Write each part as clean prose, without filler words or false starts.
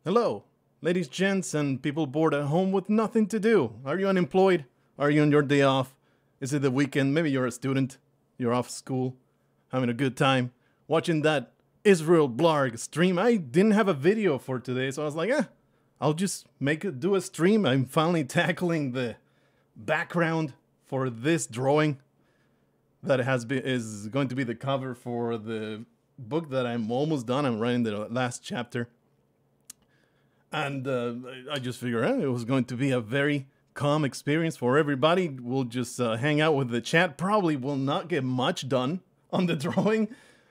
Hello, ladies, gents, and people bored at home with nothing to do. Are you unemployed? Are you on your day off? Is it the weekend? Maybe you're a student. You're off school, having a good time, watching that Israel Blargh stream. I didn't have a video for today, so I was like, I'll just do a stream. I'm finally tackling the background for this drawing that is going to be the cover for the book that I'm almost done. I'm writing the last chapter. And I just figured it was going to be a very calm experience for everybody. We'll just hang out with the chat. Probably will not get much done on the drawing,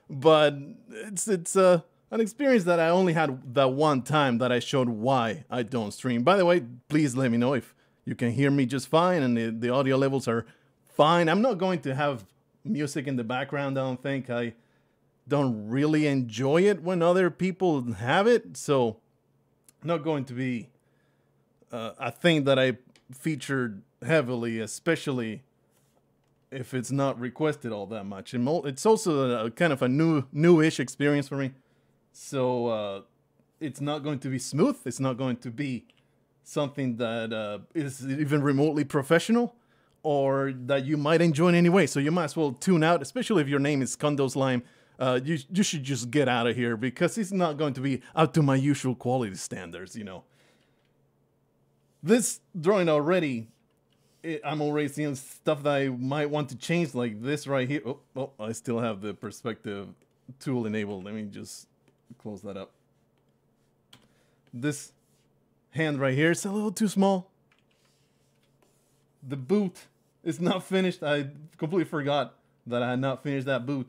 but it's an experience that I only had that one time that I showed why I don't stream. By the way, please let me know if you can hear me just fine and the audio levels are fine. I'm not going to have music in the background. I don't think. I don't really enjoy it when other people have it, so not going to be a thing that I featured heavily, especially if it's not requested all that much. And it's also a kind of a newish experience for me, so it's not going to be smooth. It's not going to be something that is even remotely professional or that you might enjoy anyway. So you might as well tune out, especially if your name is Condos Lime. You should just get out of here because it's not going to be up to my usual quality standards, you know. This drawing already, I'm already seeing stuff that I might want to change, like this right here. Oh, I still have the perspective tool enabled. Let me just close that up. This hand right here is a little too small. The boot is not finished. I completely forgot that I had not finished that boot.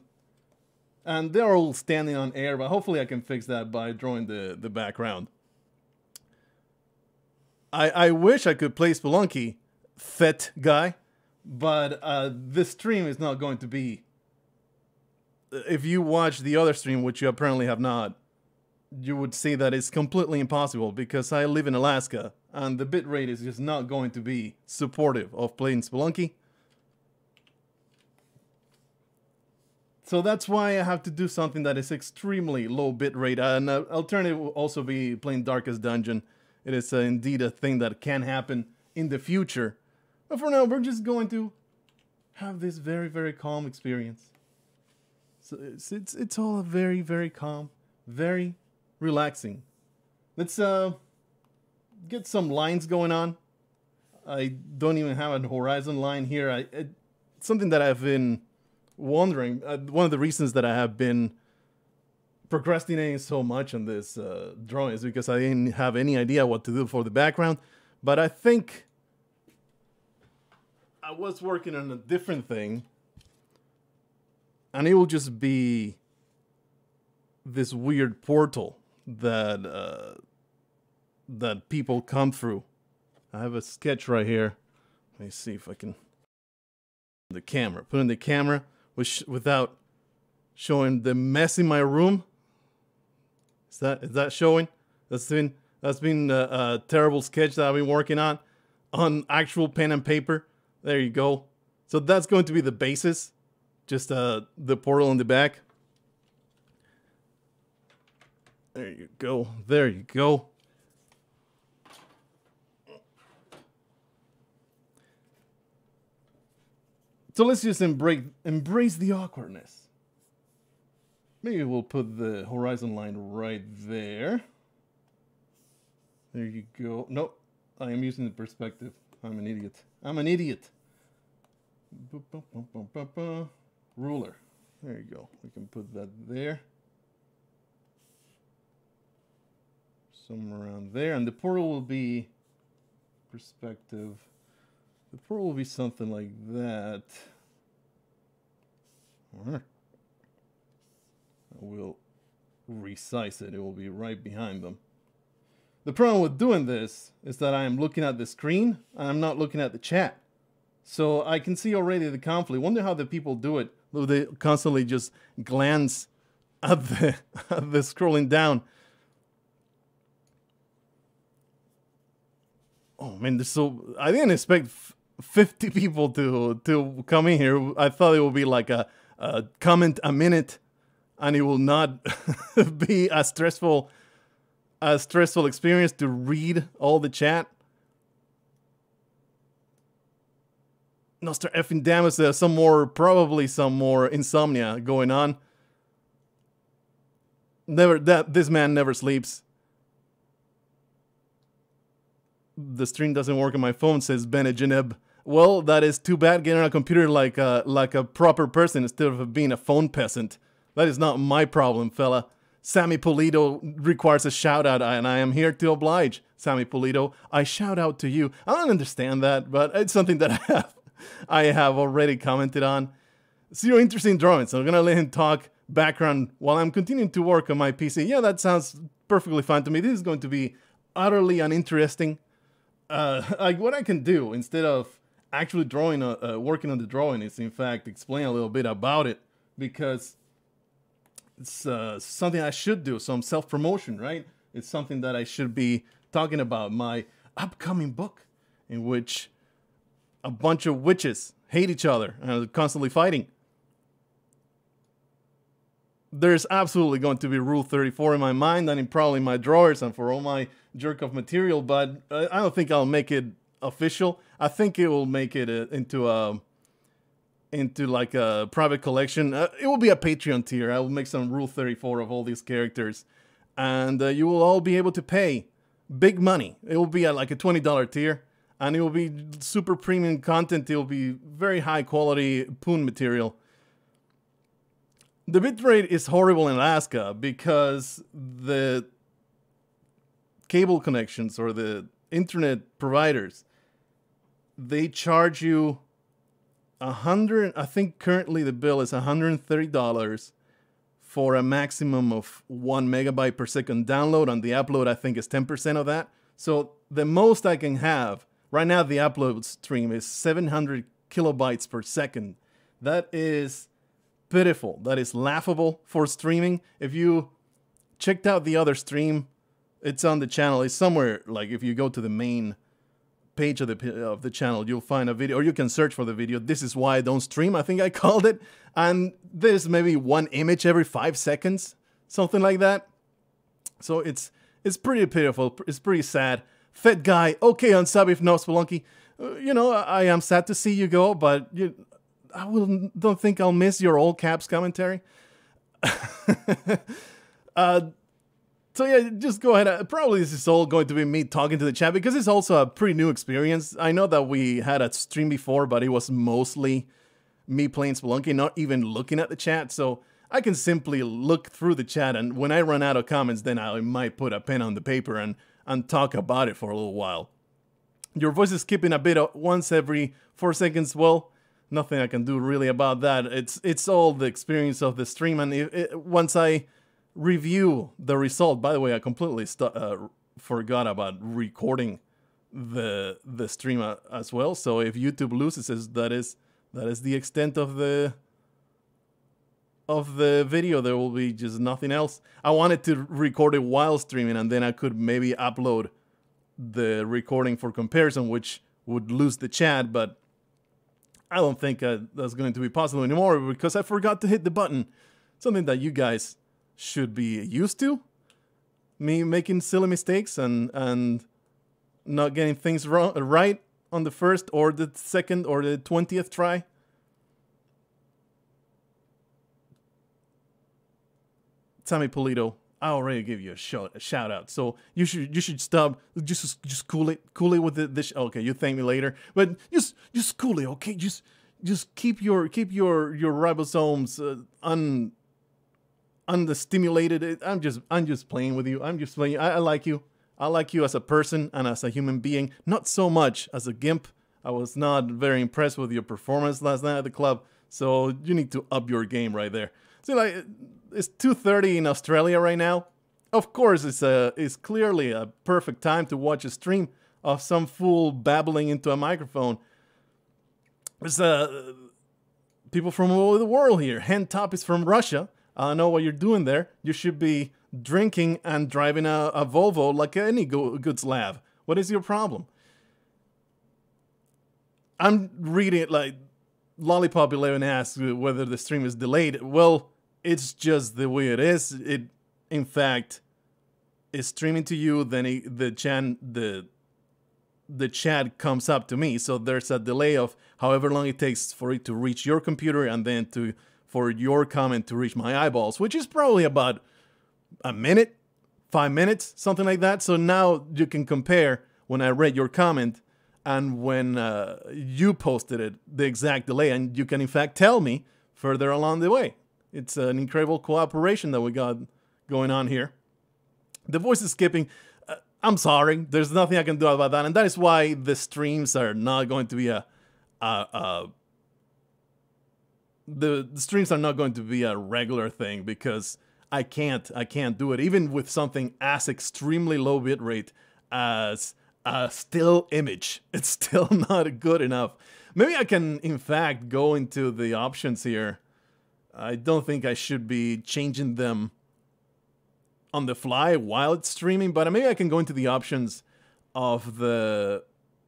And they're all standing on air, but hopefully I can fix that by drawing the background. I wish I could play Spelunky, Fet guy, but this stream is not going to be... If you watch the other stream, which you apparently have not, you would see that it's completely impossible because I live in Alaska and the bitrate is just not going to be supportive of playing Spelunky. So that's why I have to do something that is extremely low bitrate. An alternative will also be playing Darkest Dungeon. It is indeed a thing that can happen in the future. But for now, we're just going to have this very, very calm experience. So it's all very, very calm, very relaxing. Let's get some lines going on. I don't even have a horizon line here. It's something that I've been wondering. One of the reasons that I have been procrastinating so much on this drawing is because I didn't have any idea what to do for the background. But I think I was working on a different thing, and it will just be this weird portal that that people come through. I have a sketch right here. Let me see if I can the camera. Put in the camera without showing the mess in my room. Is that showing? That's been a terrible sketch that I've been working on actual pen and paper. There you go. So that's going to be the basis. Just the portal in the back. There you go. There you go. So let's just embrace the awkwardness. Maybe we'll put the horizon line right there. There you go. Nope, I am using the perspective. I'm an idiot. I'm an idiot. Ruler. There you go. We can put that there. Somewhere around there. And the portal will be perspective. The portal will be something like that. Alright. We'll resize it. It will be right behind them. The problem with doing this is that I am looking at the screen and I'm not looking at the chat. So I can see already the conflict. Wonder how the people do it. They constantly just glance at the scrolling down. Oh man, I didn't expect 50 people to come in here. I thought it would be like a comment a minute and it will not be as stressful a stressful experience to read all the chat. Nostra effing Damus, there's probably some more insomnia going on. This man never sleeps. The stream doesn't work on my phone, says Benejaneb. Well, that is too bad, getting on a computer like a proper person instead of being a phone peasant. That is not my problem, fella. Sammy Polito requires a shout out, and I am here to oblige. Sammy Polito, I shout out to you. I don't understand that, but it's something that I have already commented on. Zero interesting drawings, so I'm gonna let him talk background while I'm continuing to work on my PC. Yeah, that sounds perfectly fine to me. This is going to be utterly uninteresting. What I can do instead of actually drawing, working on the drawing, is in fact explain a little bit about it, because it's something I should do. Some self-promotion, right? It's something that I should be talking about. My upcoming book, in which a bunch of witches hate each other and are constantly fighting. There's absolutely going to be Rule 34 in my mind and in probably my drawers and for all my jerk-off material, but I don't think I'll make it official. I think it will make it into like a private collection. It will be a Patreon tier. I will make some Rule 34 of all these characters, and you will all be able to pay big money. It will be at like a $20 tier, and it will be super premium content. It will be very high quality Poon material. The bitrate is horrible in Alaska because the cable connections or the internet providers, they charge you I think currently the bill is $130 for a maximum of 1 megabyte per second download. On the upload, I think is 10% of that. So the most I can have right now, the upload stream is 700 kilobytes per second. That is pitiful. That is laughable for streaming. If you checked out the other stream, it's on the channel. It's somewhere, like if you go to the main page of the channel, you'll find a video, or you can search for the video. This is why I don't stream, I think I called it. And there's maybe one image every 5 seconds, something like that. So it's pretty pitiful. It's pretty sad. Fed guy, okay, unsub if no Spelunky. You know, I am sad to see you go, but don't think I'll miss your all caps commentary. So yeah, just go ahead. Probably this is all going to be me talking to the chat, because it's also a pretty new experience. I know that we had a stream before, but it was mostly me playing Spelunky, not even looking at the chat. So I can simply look through the chat, and when I run out of comments, then I might put a pen on the paper and talk about it for a little while. Your voice is skipping a bit once every 4 seconds. Well, nothing I can do really about that. It's all the experience of the stream, and once I review the result. By the way, I completely forgot about recording the stream as well. So if YouTube loses, that is the extent of the video. There will be just nothing else. I wanted to record it while streaming, and then I could maybe upload the recording for comparison, which would lose the chat, but I don't think that's going to be possible anymore, because I forgot to hit the button. Something that you guys should be used to. Me making silly mistakes and not getting things right on the first or the second or the 20th try. Sammy Polito, I already gave you a shout out, so you should stop. Just cool it with this. Okay, you thank me later, but just cool it. Okay, just keep your ribosomes understimulated. I'm just playing with you. I'm just playing. I like you. I like you as a person and as a human being. Not so much as a gimp. I was not very impressed with your performance last night at the club. So you need to up your game right there. See, like, it's 2:30 in Australia right now. Of course, it's clearly a perfect time to watch a stream of some fool babbling into a microphone. There's people from all over the world here. Hentop is from Russia. I don't know what you're doing there. You should be drinking and driving a Volvo like any good Slav. What is your problem? I'm reading it like Lollipop 11 asks whether the stream is delayed. Well, it's just the way it is. In fact, is streaming to you, then the chat comes up to me. So there's a delay of however long it takes for it to reach your computer and then for your comment to reach my eyeballs, which is probably about a minute, 5 minutes, something like that. So now you can compare when I read your comment and when you posted it, the exact delay, and you can in fact tell me further along the way. It's an incredible cooperation that we got going on here. The voice is skipping. I'm sorry. There's nothing I can do about that, and that is why the streams are not going to be the streams are not going to be a regular thing, because I can't do it even with something as extremely low bitrate as a still image. It's still not good enough. Maybe I can in fact go into the options here. I don't think I should be changing them on the fly while it's streaming, but maybe I can go into the options of the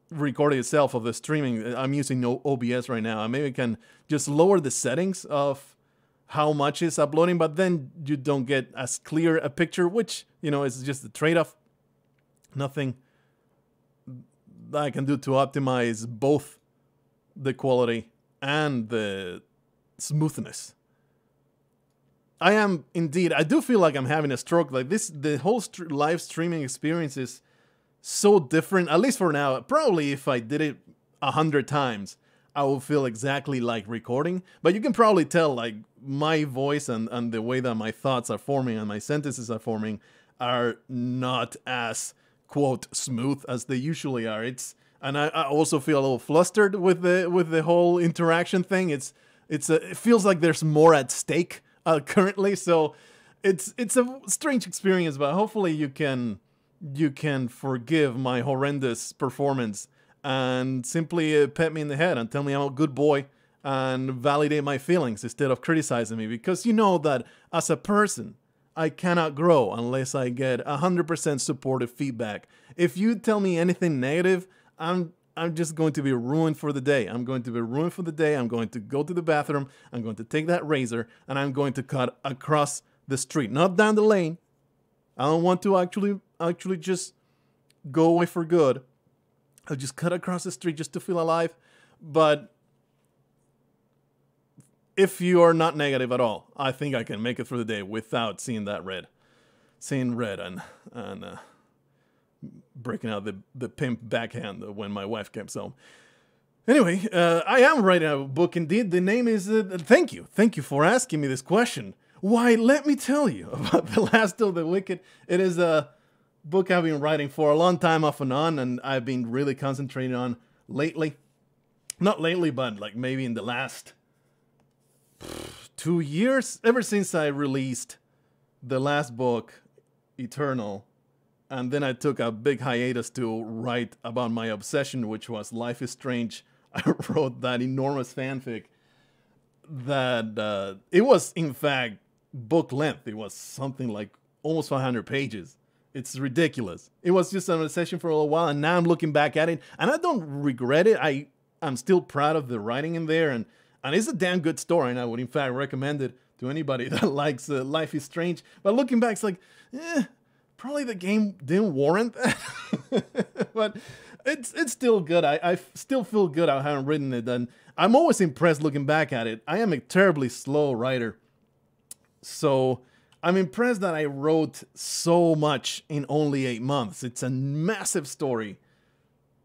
recording itself, of the streaming. I'm using OBS right now, and maybe I can just lower the settings of how much is uploading, but then you don't get as clear a picture, which, you know, is just a trade-off. Nothing that I can do to optimize both the quality and the smoothness. I am indeed. I do feel like I'm having a stroke. Like this, the whole live streaming experience is so different. At least for now. Probably if I did it 100 times, I will feel exactly like recording. But you can probably tell, like, my voice and the way that my thoughts are forming and my sentences are forming are not as, quote, smooth as they usually are. And I also feel a little flustered with the whole interaction thing. It feels like there's more at stake currently, so it's a strange experience, but hopefully you can forgive my horrendous performance and simply pat me in the head and tell me I'm a good boy and validate my feelings instead of criticizing me, because you know that as a person I cannot grow unless I get 100% supportive feedback. If you tell me anything negative, I'm just going to be ruined for the day. I'm going to be ruined for the day. I'm going to go to the bathroom. I'm going to take that razor and I'm going to cut across the street, not down the lane. I don't want to actually just go away for good. I'll just cut across the street just to feel alive. But if you are not negative at all, I think I can make it through the day without seeing red and breaking out the pimp backhand when my wife comes home. Anyway, I am writing a book indeed. The name is... Thank you for asking me this question. Why, let me tell you about The Last of the Wicked. It is a book I've been writing for a long time off and on, and I've been really concentrating on lately. Not lately, but like maybe in the last 2 years, ever since I released the last book, Eternal. And then I took a big hiatus to write about my obsession, which was Life is Strange. I wrote that enormous fanfic that it was, in fact, book length. It was something like almost 500 pages. It's ridiculous. It was just an obsession for a little while, and now I'm looking back at it, and I don't regret it. I'm still proud of the writing in there, and it's a damn good story, and I would, in fact, recommend it to anybody that likes Life is Strange. But looking back, it's like, probably the game didn't warrant that. But it's still good. I still feel good I haven't written it, and I'm always impressed looking back at it. I am a terribly slow writer, so I'm impressed that I wrote so much in only 8 months. It's a massive story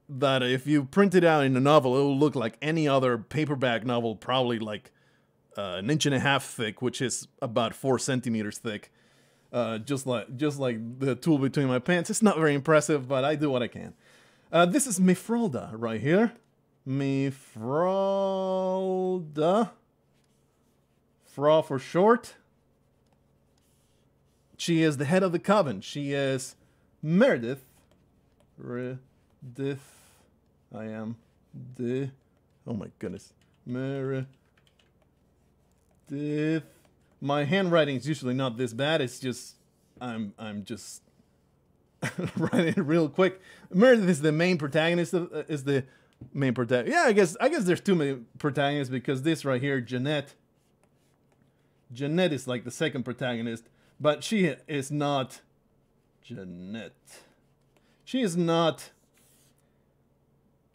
that if you print it out in a novel, it will look like any other paperback novel, probably like 1.5 inches thick, which is about 4 centimeters thick. Just like the tool between my pants. It's not very impressive, but I do what I can. This is Mifrolda right here. Mifrolda. Fra for short. She is the head of the coven. She is Meredith. I am the... Oh my goodness. Meredith. My handwriting is usually not this bad. It's just I'm just writing it real quick. Meredith is the main protagonist. Yeah, I guess there's two main protagonists, because this right here, Jeanette is like the second protagonist, but she is not Jeanette. She is not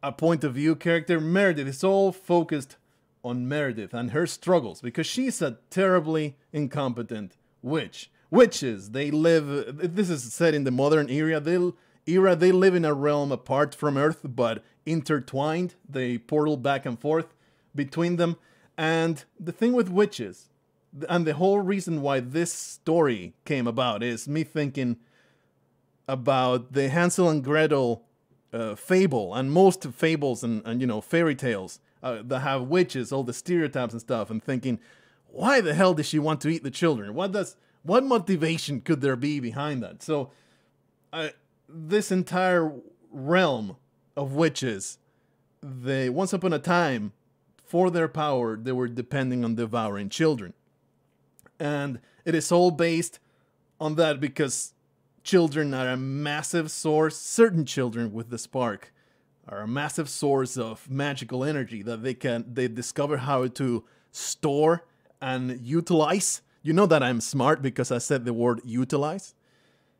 a point of view character. Meredith is all focused on Meredith and her struggles because she's a terribly incompetent witch. Witches, they live, this is set in the modern era, they live in a realm apart from Earth but intertwined. They portal back and forth between them. And the thing with witches, and the whole reason why this story came about, is me thinking about the Hansel and Gretel fable, and most fables and you know, fairy tales that have witches, all the stereotypes and stuff, and thinking, why the hell does she want to eat the children? What motivation could there be behind that? So this entire realm of witches, they once upon a time, for their power, they were depending on devouring children. And it is all based on that because children are a massive source, certain children with the spark are a massive source of magical energy that they discover how to store and utilize. You know that I'm smart because I said the word utilize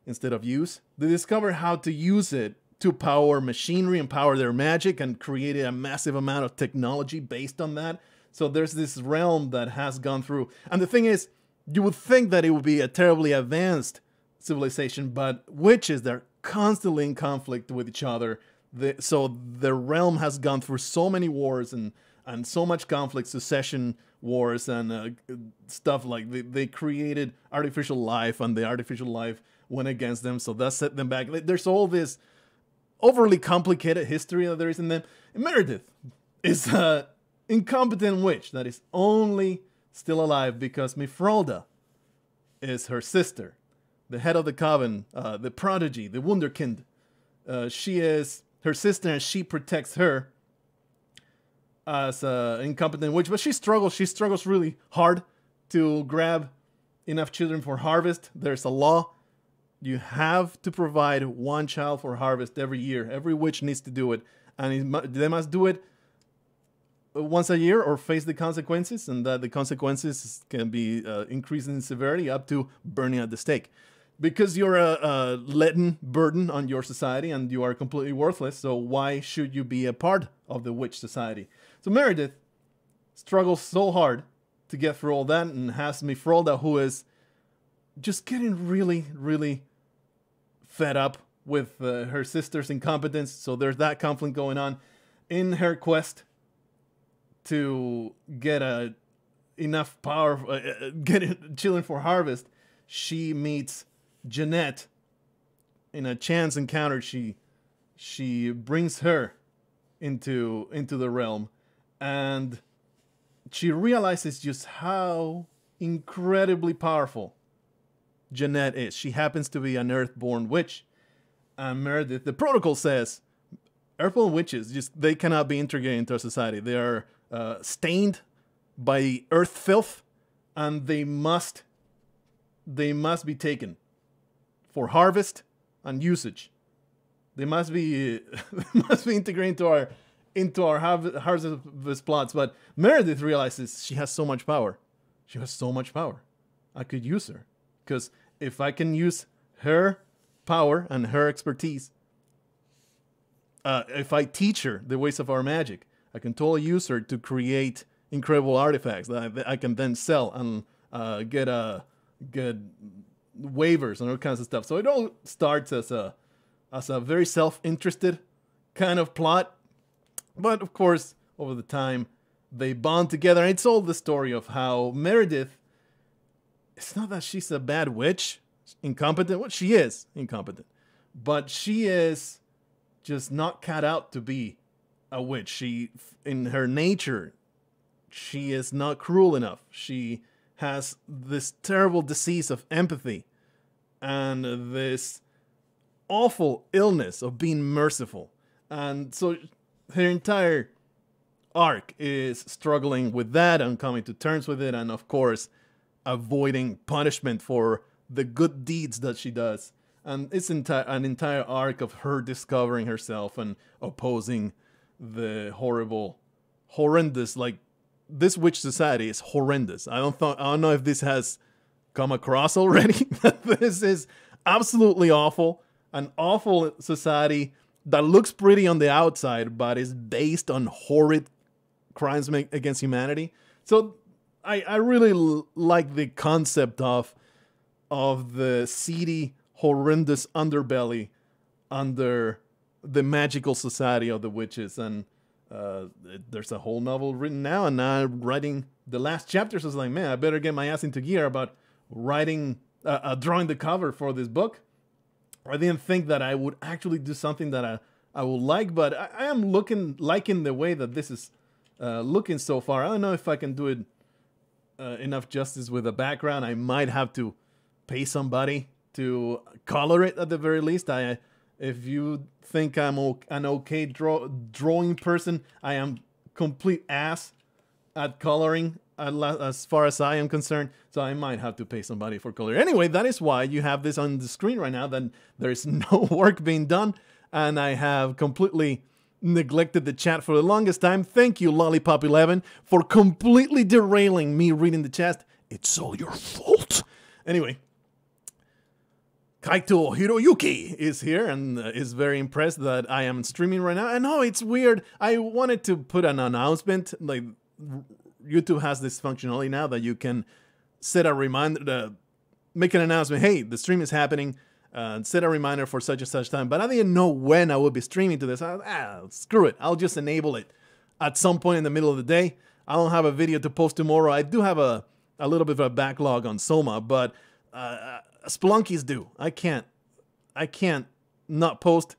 instead of use. They discover how to use it to power machinery and power their magic and create a massive amount of technology based on that. So there's this realm that has gone through. And the thing is, you would think that it would be a terribly advanced civilization, but witches, they're constantly in conflict with each other. So the realm has gone through so many wars and so much conflict, succession wars and stuff like they created artificial life, and the artificial life went against them, so that set them back. There's all this overly complicated history that there is in them. And Meredith is an incompetent witch that is only still alive because Mifralda is her sister, the head of the coven, the prodigy, the wunderkind. She is her sister, and she protects her as an incompetent witch, but she struggles really hard to grab enough children for harvest. There's a law. You have to provide one child for harvest every year. Every witch needs to do it, and they must do it once a year or face the consequences, and that the consequences can be increasing in severity up to burning at the stake. Because you're a leaden burden on your society and you are completely worthless, so why should you be a part of the witch society? So Meredith struggles so hard to get through all that and has Mifralda, who is just getting really, really fed up with her sister's incompetence. So there's that conflict going on. In her quest to get enough power, get children for harvest, she meets Jeanette in a chance encounter. She brings her into the realm, and she realizes just how incredibly powerful Jeanette is. She happens to be an Earthborn witch, and Meredith, the protocol says, Earthborn witches they cannot be integrated into our society. They are stained by earth filth, and they must be taken for harvest and usage. They must be integrated into our harvest plots. But Meredith realizes she has so much power. She has so much power. I could use her, because if I can use her power and her expertise, if I teach her the ways of our magic, I can totally use her to create incredible artifacts that I can then sell and get waivers and all kinds of stuff. So it all starts as a very self-interested kind of plot, but of course over the time they bond together. And it's all the story of how Meredith, it's not that she's a bad witch, incompetent. Well, she is incompetent, but she is just not cut out to be a witch. She, in her nature, she is not cruel enough. She has this terrible disease of empathy and this awful illness of being merciful. And so her entire arc is struggling with that and coming to terms with it, and of course avoiding punishment for the good deeds that she does. And it's an entire arc of her discovering herself and opposing the horrendous, like, this witch society is horrendous. I don't know if this has come across already. This is Absolutely awful. An awful society that looks pretty on the outside, but is based on horrid crimes against humanity. So I really like the concept of the seedy, horrendous underbelly under the magical society of the witches. And there's a whole novel written now, and now I'm writing the last chapter. So it's like, man, I better get my ass into gear about writing, drawing the cover for this book. I didn't think that I would actually do something that I would like, but I am liking the way that this is looking so far. I don't know if I can do it enough justice with the background. I might have to pay somebody to color it at the very least. If you think I'm an okay drawing person, I am complete ass at coloring as far as I am concerned. So I might have to pay somebody for color. Anyway, that is why you have this on the screen right now, that there's no work being done. And I have completely neglected the chat for the longest time. Thank you, Lollipop11, for completely derailing me reading the chat. It's all your fault. Anyway, Kaito Hiroyuki is here and is very impressed that I am streaming right now. And oh, it's weird. I wanted to put an announcement. Like, YouTube has this functionality now that you can set a reminder to make an announcement. Hey, the stream is happening. Set a reminder for such and such time. But I didn't know when I would be streaming to this. Screw it. I'll just enable it at some point in the middle of the day. I don't have a video to post tomorrow. I do have a little bit of a backlog on Soma, but Spelunkies do. I can't not post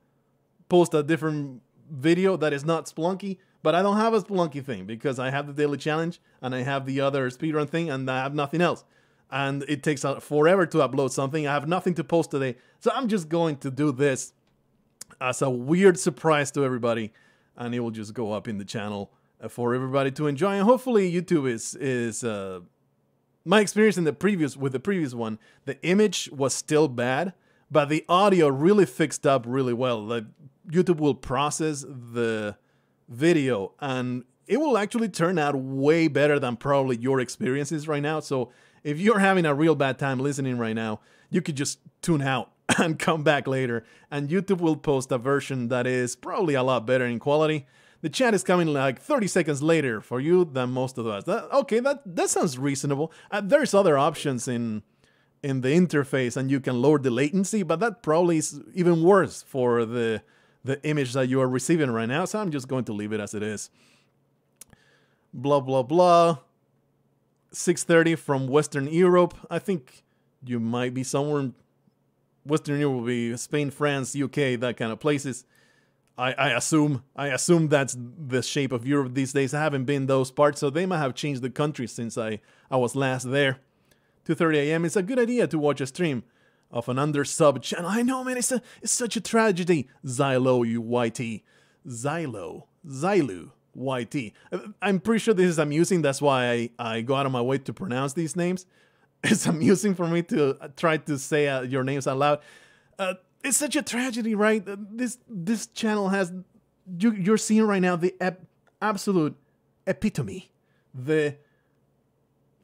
a different video that is not Spelunky. But I don't have a Spelunky thing because I have the daily challenge and I have the other speedrun thing and I have nothing else. And it takes forever to upload something. I have nothing to post today. So I'm just going to do this as a weird surprise to everybody. And it will just go up in the channel for everybody to enjoy. And hopefully YouTube is my experience in the previous one. The image was still bad, but the audio really fixed up really well. Like, YouTube will process the video and it will actually turn out way better than probably your experiences right now. So if you're having a real bad time listening right now, you could just tune out and come back later, and YouTube will post a version that is probably a lot better in quality. The chat is coming like 30 seconds later for you than most of us. Okay, that sounds reasonable. There's other options in the interface and you can lower the latency, but that probably is even worse for the image that you are receiving right now, so I'm just going to leave it as it is. Blah, blah, blah. 6:30 from Western Europe. I think you might be somewhere in Western Europe, will be Spain, France, UK, that kind of places. I assume that's the shape of Europe these days. I haven't been those parts, so they might have changed the country since I was last there. 2:30 a.m. It's a good idea to watch a stream of an under-sub channel. I know, man, it's such a tragedy. Xylo, you YT. Xylo, YT. I'm pretty sure this is amusing. That's why I go out of my way to pronounce these names. It's amusing for me to try to say your names out loud. It's such a tragedy, right? This channel has, you're seeing right now the absolute epitome, the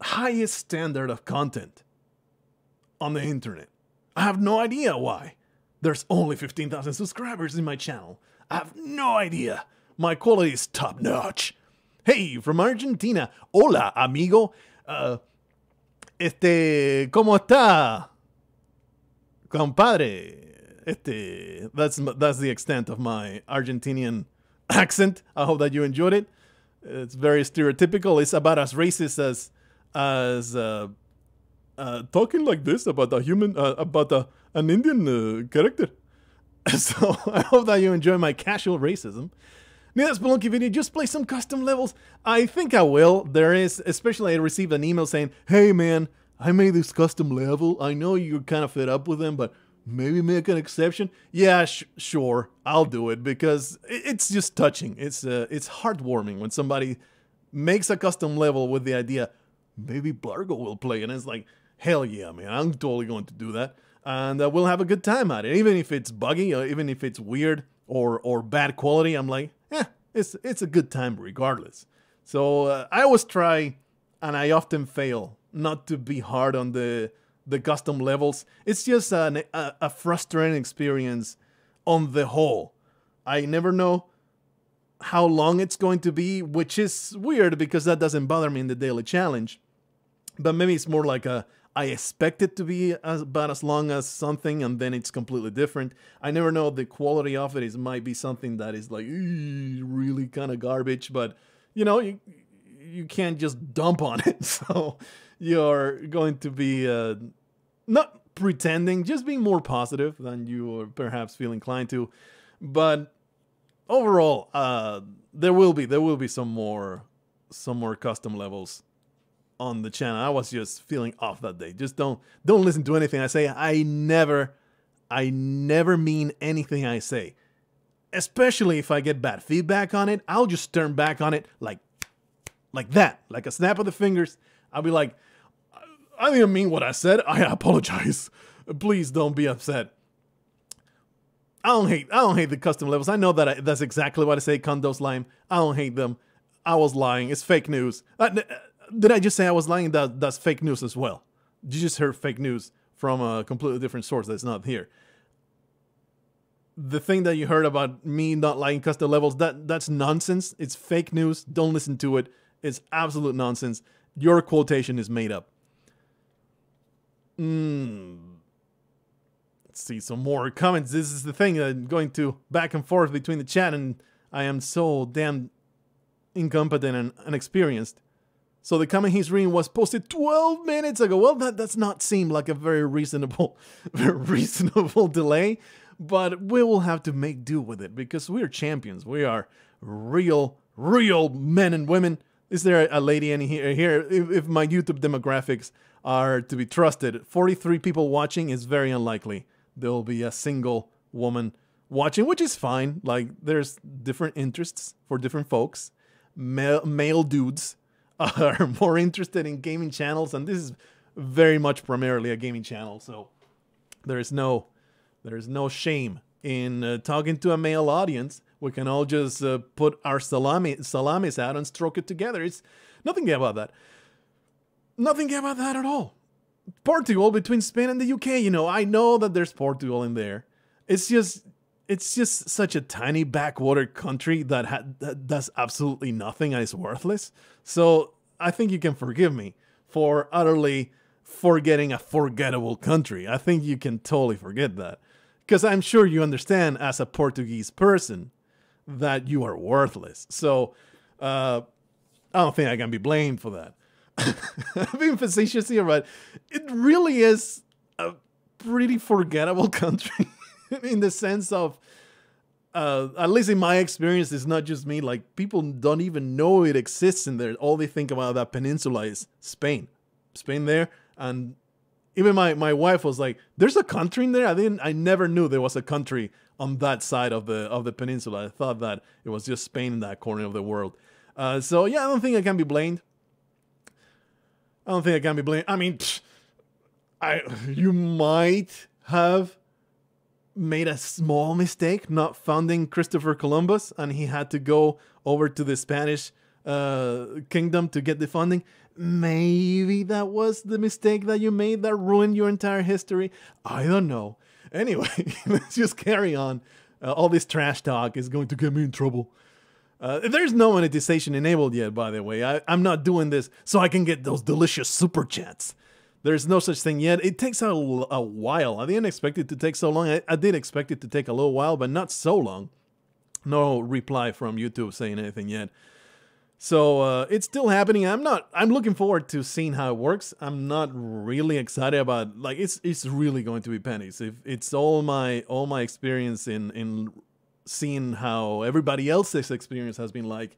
highest standard of content on the internet. I have no idea why. There's only 15,000 subscribers in my channel. I have no idea. My quality is top notch. Hey, from Argentina. Hola, amigo. ¿Cómo está? Compadre. That's the extent of my Argentinian accent. I hope that you enjoyed it. It's very stereotypical. It's about as racist as talking like this about a human, an Indian character. So I hope that you enjoy my casual racism. Need a Spelunky video, just play some custom levels. I think I will. There is, especially I received an email saying, hey man, I made this custom level. I know you're kind of fed up with them, but maybe make an exception. Yeah, sure, I'll do it because it's just touching. It's heartwarming when somebody makes a custom level with the idea, maybe Blargho will play, and it's like, hell yeah, man, I'm totally going to do that. And we'll have a good time at it. Even if it's buggy, or even if it's weird or bad quality, I'm like, it's a good time regardless. So I always try, and I often fail, not to be hard on the the custom levels. It's just a frustrating experience on the whole. I never know how long it's going to be, which is weird because that doesn't bother me in the daily challenge. But maybe it's more like I expect it to be about as long as something, and then it's completely different. I never know the quality of it. It might be something that is like really kind of garbage, but you know, you can't just dump on it. So you're going to be not pretending, just being more positive than you perhaps feel inclined to. But overall, there will be some more custom levels on the channel. I was just feeling off that day. Just don't listen to anything I say. I never mean anything I say. Especially if I get bad feedback on it, I'll just turn back on it like that, like a snap of the fingers. I'll be like, I didn't mean what I said. I apologize. Please don't be upset. I don't hate the custom levels. I know that that's exactly what I say. Condos lying. I don't hate them. I was lying. It's fake news. Did I just say I was lying? That's fake news as well. You just heard fake news from a completely different source that's not here. The thing that you heard about me not liking custom levels, that's nonsense. It's fake news. Don't listen to it. It's absolute nonsense. Your quotation is made up. Let's see some more comments. This is the thing. I'm going to back and forth between the chat, and I am so damn incompetent and inexperienced. So the comment he's reading was posted 12 minutes ago. Well, that does not seem like a very reasonable delay, but we will have to make do with it because we are champions. We are real men and women. Is there a lady in here? If my YouTube demographics are to be trusted, 43 people watching is very unlikely. There will be a single woman watching, which is fine. Like, there's different interests for different folks. Male dudes are more interested in gaming channels, and this is very much primarily a gaming channel, so there's no shame in talking to a male audience. We can all just put our salamis out and stroke it together. It's nothing gay about that. Nothing gay about that at all. Portugal between Spain and the UK, you know, I know that there's Portugal in there. It's just such a tiny backwater country that does absolutely nothing and is worthless. So I think you can forgive me for utterly forgetting a forgettable country. I think you can totally forget that. Because I'm sure you understand as a Portuguese person that you are worthless. So I don't think I can be blamed for that. I'm being facetious here, but it really is a pretty forgettable country. In the sense of, at least in my experience, it's not just me. Like, people don't even know it exists in there. All they think about that peninsula is Spain. Spain there. And even my wife was like, there's a country in there? I never knew there was a country on that side of the peninsula. I thought that it was just Spain in that corner of the world. So yeah, I don't think I can be blamed. I mean, you might have made a small mistake not founding Christopher Columbus, and he had to go over to the Spanish kingdom to get the funding. Maybe that was the mistake that you made that ruined your entire history. I don't know. Anyway, let's just carry on. All this trash talk is going to get me in trouble. There's no monetization enabled yet, by the way. I'm not doing this so I can get those delicious super chats. There's no such thing yet. It takes a while. I didn't expect it to take so long. I did expect it to take a little while, but not so long. No reply from YouTube saying anything yet. So it's still happening. I'm looking forward to seeing how it works. I'm not really excited about, like, it's really going to be pennies. If it's all my experience in seeing how everybody else's experience has been like,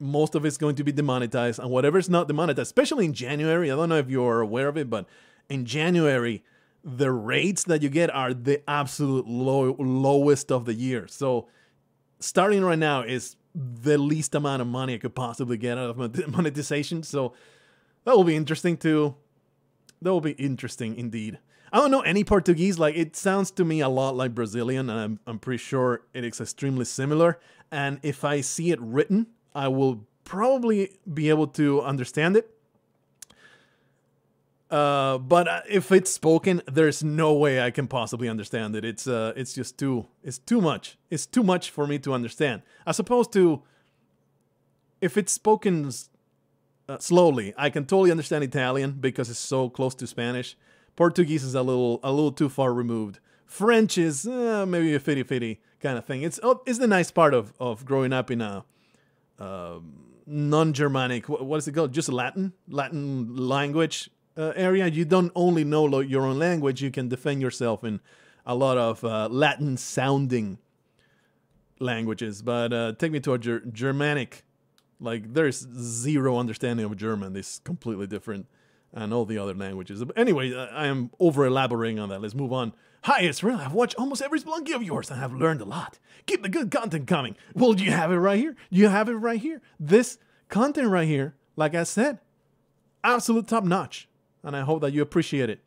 most of it's going to be demonetized, and whatever's not demonetized, especially in January, I don't know if you're aware of it, but in January, the rates that you get are the absolute lowest of the year. So starting right now is the least amount of money I could possibly get out of monetization. So that will be interesting too. That will be interesting indeed. I don't know any Portuguese. Like, it sounds to me a lot like Brazilian, and I'm pretty sure it is extremely similar. And if I see it written, I will probably be able to understand it. But if it's spoken, there's no way I can possibly understand it. It's just it's too much. It's too much for me to understand. As opposed to, if it's spoken slowly, I can totally understand Italian because it's so close to Spanish. Portuguese is a little too far removed. French is maybe a 50-50 kind of thing. It's the nice part of growing up in a non-Germanic, what is it called? Just Latin language area. You don't only know your own language, you can defend yourself in a lot of Latin sounding languages. But take me to a Germanic, like there's zero understanding of German. It's completely different, and all the other languages. But anyway, I am over elaborating on that. Let's move on. Hi, Israel. I've watched almost every Splunky of yours and have learned a lot. Keep the good content coming. Well, you have it right here. You have it right here. This content right here, like I said, absolute top notch. And I hope that you appreciate it.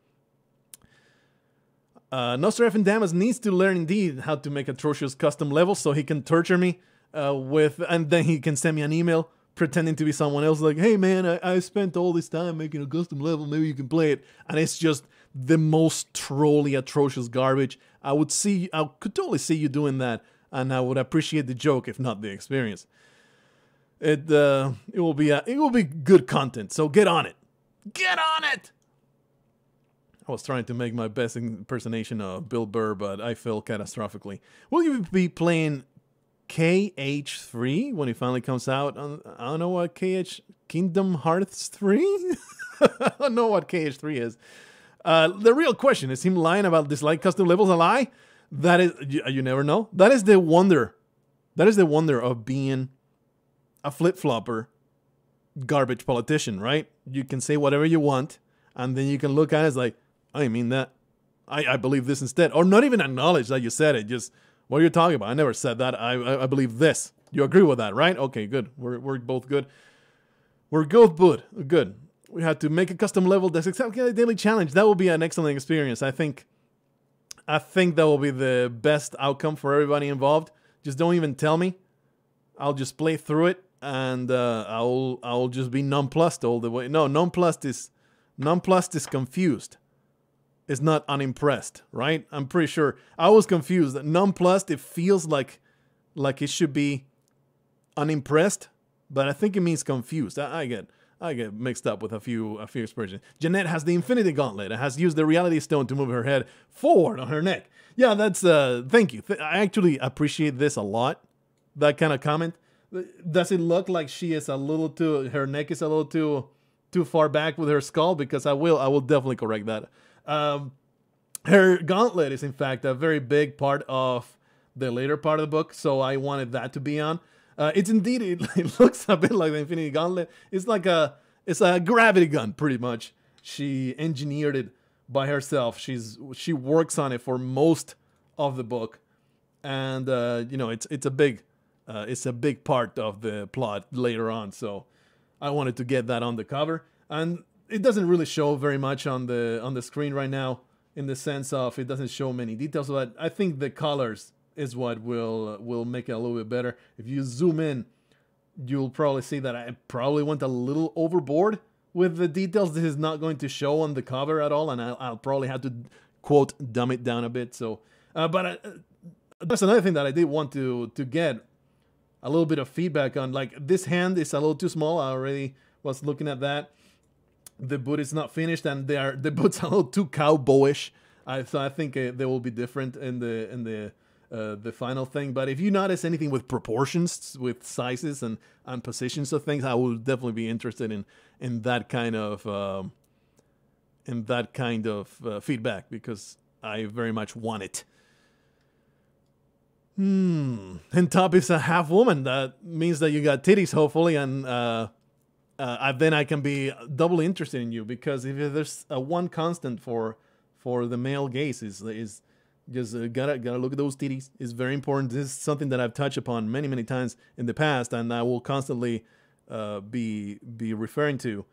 Nostra F. Damas needs to learn indeed how to make atrocious custom levels so he can torture me and then he can send me an email pretending to be someone else, like, hey man, I spent all this time making a custom level, maybe you can play it. And it's just the most trolly, atrocious garbage. I could totally see you doing that, and I would appreciate the joke, if not the experience. It will be good content, so get on it. Get on it! I was trying to make my best impersonation of Bill Burr, but I failed catastrophically. Will you be playing KH3 when it finally comes out? I don't know what Kingdom Hearts 3? I don't know what KH3 is. The real question, is him lying about dislike custom levels a lie? That is, you never know. That is the wonder. That is the wonder of being a flip-flopper garbage politician, right? You can say whatever you want, and then you can look at it as like, I didn't mean that. I believe this instead. Or not even acknowledge that you said it. Just, what are you talking about? I never said that. I believe this. You agree with that, right? Okay, good. We're both good. We're both good. We had to make a custom level that's exactly a daily challenge. That will be an excellent experience. I think that will be the best outcome for everybody involved. Just don't even tell me. I'll just play through it, and I'll just be nonplussed all the way. No, nonplussed is confused. It's not unimpressed, right? I'm pretty sure. I was confused. Nonplussed, it feels like it should be unimpressed, but I think it means confused. I get mixed up with a few expressions. Jeanette has the Infinity Gauntlet and has used the Reality Stone to move her head forward on her neck. Yeah, that's thank you. I actually appreciate this a lot. That kind of comment. Does it look like she is her neck is a little too far back with her skull? Because I will definitely correct that. Her gauntlet is in fact a very big part of the later part of the book, so I wanted that to be on. It's indeed, it looks a bit like the Infinity Gauntlet. It's a gravity gun, pretty much. She engineered it by herself. She works on it for most of the book, and it's a big part of the plot later on. So I wanted to get that on the cover, and it doesn't really show very much on the screen right now, in the sense of it doesn't show many details, but I think the colors is what will make it a little bit better. If you zoom in, you'll probably see that I probably went a little overboard with the details. This is not going to show on the cover at all, and I'll probably have to, quote, dumb it down a bit. So, but that's another thing that I did want to get a little bit of feedback on. Like, this hand is a little too small. I already was looking at that. The boot is not finished, and the boot's a little too cowboyish. So I think they will be different in the final thing. But if you notice anything with proportions, with sizes and positions of things, I will definitely be interested in that kind of feedback, because I very much want it. And Top is a half woman. That means that you got titties, hopefully, and then I can be doubly interested in you, because if there's one constant for the male gaze is just gotta look at those titties. It's very important. This is something that I've touched upon many times in the past, and I will constantly be referring to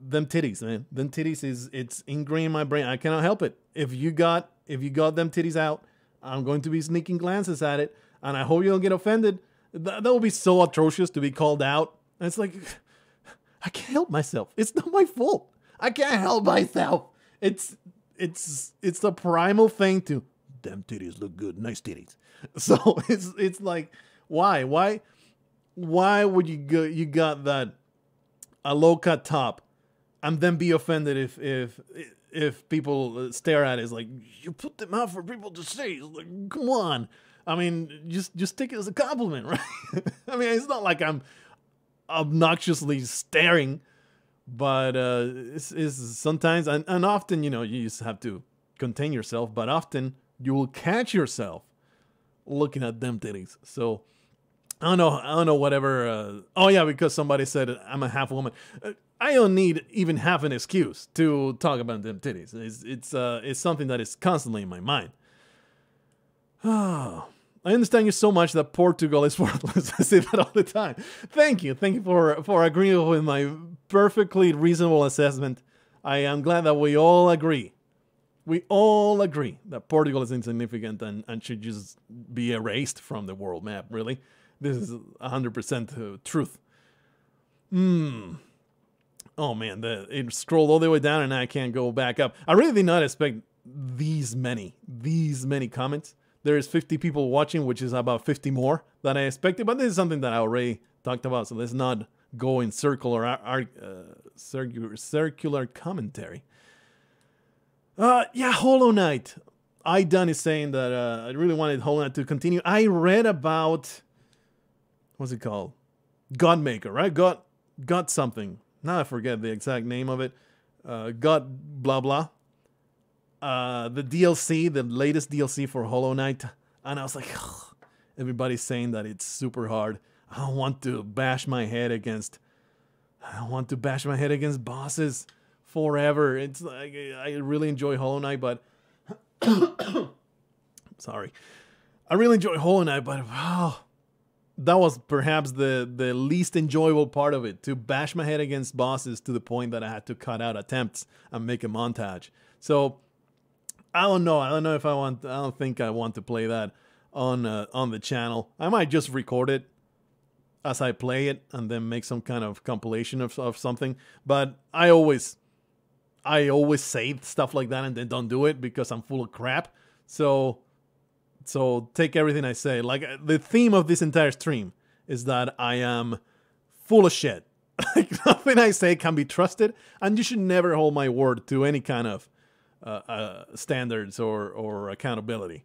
them titties, man. Them titties it's ingrained in my brain. I cannot help it. If you got them titties out, I'm going to be sneaking glances at it, and I hope you don't get offended. That will be so atrocious to be called out. And it's like, I can't help myself. It's not my fault. I can't help myself. It's the primal thing to, damn titties look good, nice titties. So it's like, why would you got that a low cut top and then be offended if people stare at it? It's like, you put them out for people to see. It's like, come on. I mean, just take it as a compliment, right? I mean, it's not like I'm obnoxiously staring, but it's sometimes and often, you know, you just have to contain yourself, but often you will catch yourself looking at them titties. So I don't know whatever. Oh yeah, because somebody said I'm a half woman. I don't need even half an excuse to talk about them titties. It's something that is constantly in my mind. Oh, I understand you so much that Portugal is worthless. I say that all the time. Thank you for agreeing with my perfectly reasonable assessment. I am glad that we all agree. We all agree that Portugal is insignificant and should just be erased from the world map, really. This is 100% truth. Oh man, it scrolled all the way down and I can't go back up. I really did not expect these many comments. There is 50 people watching, which is about 50 more than I expected. But this is something that I already talked about, so let's not go in circular commentary. Yeah, Hollow Knight. Done is saying that I really wanted Hollow Knight to continue. I read about, what's it called? Godmaker, right? God something. Now I forget the exact name of it. God blah blah. The DLC, the latest DLC for Hollow Knight, and I was like, ugh, everybody's saying that it's super hard. I don't want to bash my head against bosses forever. It's like I really enjoy Hollow Knight, but sorry, I really enjoy Hollow Knight, but that was perhaps the least enjoyable part of it, to bash my head against bosses to the point that I had to cut out attempts and make a montage. So I don't know if I want. I don't think I want to play that on the channel. I might just record it as I play it and then make some kind of compilation of something. But I always say stuff like that and then don't do it because I'm full of crap. So take everything I say. Like, the theme of this entire stream is that I am full of shit. Like, nothing I say can be trusted, and you should never hold my word to any kind of standards or accountability.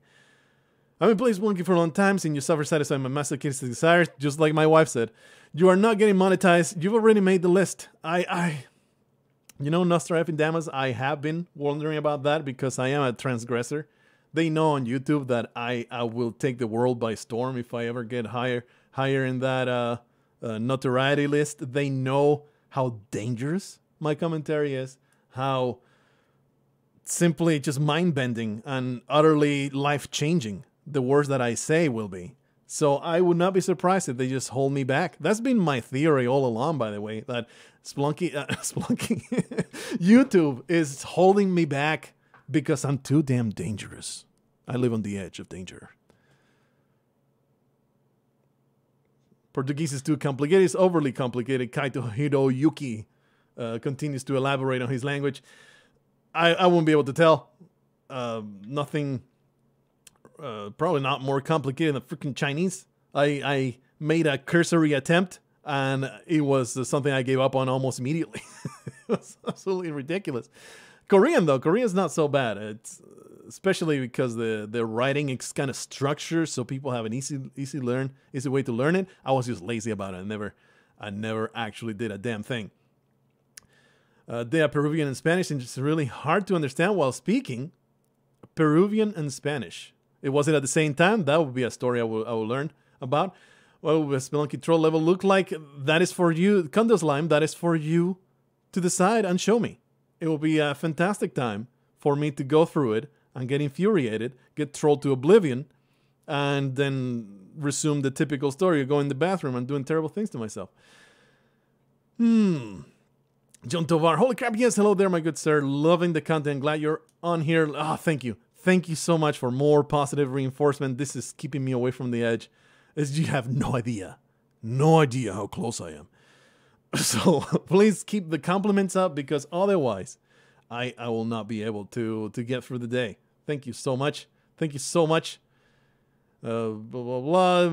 I've been playing Spelunky for a long time, seeing you suffer satisfying my masochistic desires, just like my wife said. You are not getting monetized. You've already made the list. You know, Nostra F and Damas, I have been wondering about that because I am a transgressor. They know on YouTube that I will take the world by storm if I ever get higher in that notoriety list. They know how dangerous my commentary is, how simply just mind-bending and utterly life-changing the words that I say will be. So I would not be surprised if they just hold me back. That's been my theory all along, by the way, that Spelunky YouTube is holding me back because I'm too damn dangerous. I live on the edge of danger. Portuguese is too complicated. It's overly complicated. Kaito Hiroyuki continues to elaborate on his language. I won't be able to tell. Nothing, probably not more complicated than freaking Chinese. I made a cursory attempt, and it was something I gave up on almost immediately. It was absolutely ridiculous. Korean, though, Korean's not so bad. It's especially because the writing is kind of structured, so people have an easy way to learn it. I was just lazy about it. I never actually did a damn thing. They are Peruvian and Spanish, and it's really hard to understand while speaking Peruvian and Spanish. Was it at the same time? That would be a story I will learn about. What will the Spelunky troll level look like? That is for you, Kundos Lime, that is for you to decide and show me. It will be a fantastic time for me to go through it and get infuriated, get trolled to oblivion, and then resume the typical story of going in the bathroom and doing terrible things to myself. John Tovar, holy crap, yes, hello there, my good sir. Loving the content, glad you're on here. Ah, thank you. Thank you so much for more positive reinforcement. This is keeping me away from the edge. As you have no idea how close I am. So please keep the compliments up, because otherwise I will not be able to get through the day. Thank you so much. Thank you so much. Blah, blah, blah.